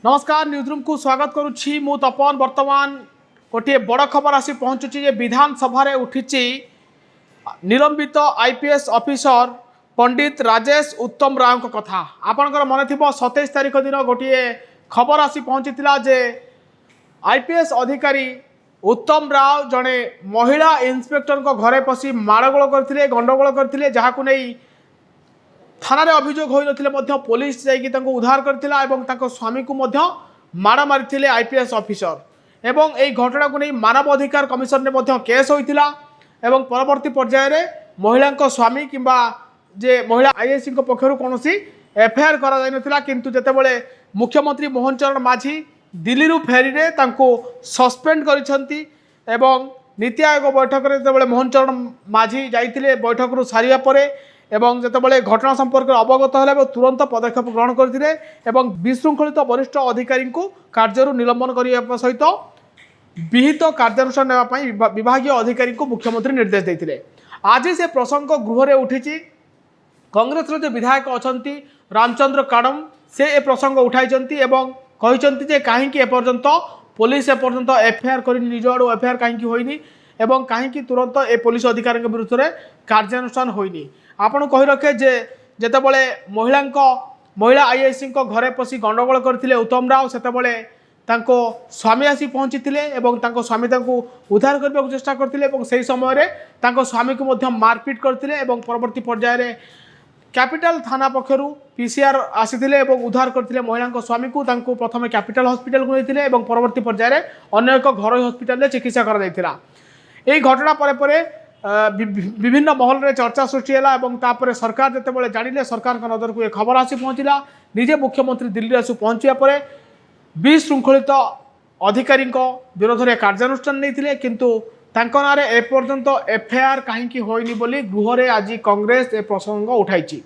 नमस्कार न्यूज़रूम को स्वागत करुच्ची मु तपन वर्तमान गोटे बड़ खबर आसी पहुँचुची जे विधानसभा उठी निलंबित आईपीएस ऑफिसर पंडित राजेश उत्तम राव को कथा आपनकर मन थी 27 तारिख दिन गोटे खबर आसी पहुँची जे आईपीएस अधिकारी उत्तम राव जड़े महिला इन्स्पेक्टर को घरे पशि माड़गोल करते गंडगोल करते जहां नहीं थाना अभियोग हो नथिले पुलिस जाइए उद्धार करता स्वामी को माड़ मारी आईपीएस ऑफिसर एवं यही घटना को नहीं मानव अधिकार कमिशन में केस होता एवं परवर्ती पर्यायर महिला स्वामी किंबा जे महिला आईएएस पक्षर कौन एफआईआर करा किंतु जेतेबेले मुख्यमंत्री मोहन चरण माझी दिल्ली रू फेरी सस्पेंड करिसेंती एवं नीति आयोग बैठक में जो मोहन चरण माझी जाइए बैठक रू सारिया परे एवं जितेबाला घटना संपर्क अवगत है तुरंत पदक्षेप ग्रहण करते विशृंखलित वरिष्ठ अधिकारी को कार्य निलंबन करने सहित विहित कार्यानुष्ठान नापी विभाग अधिकारी को मुख्यमंत्री निर्देश देते। आज से प्रसंग गृह में उठी कांग्रेस जो विधायक अच्छा रामचंद्र काडम से ए प्रसंग उठाई कहते कहीं एपर्यंत पुलिस एपर्यंत एफआईआर कर निज आड़ एफआईआर कहीं होनी एवं कहीं तुरंत ए पुलिस अधिकारी विरुद्ध में कार्यानुष्ठान होनी आपन कही रखे जेतेबेले महिला आईएएस घरे पशि गंडगोल करते उत्तम राव सेतेबेले स्वामी आसी पहुँची स्वामी उद्धार करने को चेष्टा करते से समय स्वामी को मारपिट करते परवर्ती पर्यायर कैपिटल थाना पक्षर पीसीआर आसी उद्धार करते महिला स्वामी को प्रथम कैपिटल हॉस्पिटल को लेते परवर्ती पर्यायर अन्य एक घर हॉस्पिटल चिकित्सा करा यही घटना पर विभिन्न महल में चर्चा सृष्टि है सरकार जितेबाला जानिले सरकार नजर को यह खबर आसी पहुँचला निजे मुख्यमंत्री दिल्ली आसु पहुँचा पर विशृंखलित अधिकारी विरोध में कार्यानुष्ठान नहीं किंतु नारे एपर्यंत एफआईआर कहीं होनी बोली गृह में आज कांग्रेस ए प्रसंग उठाई।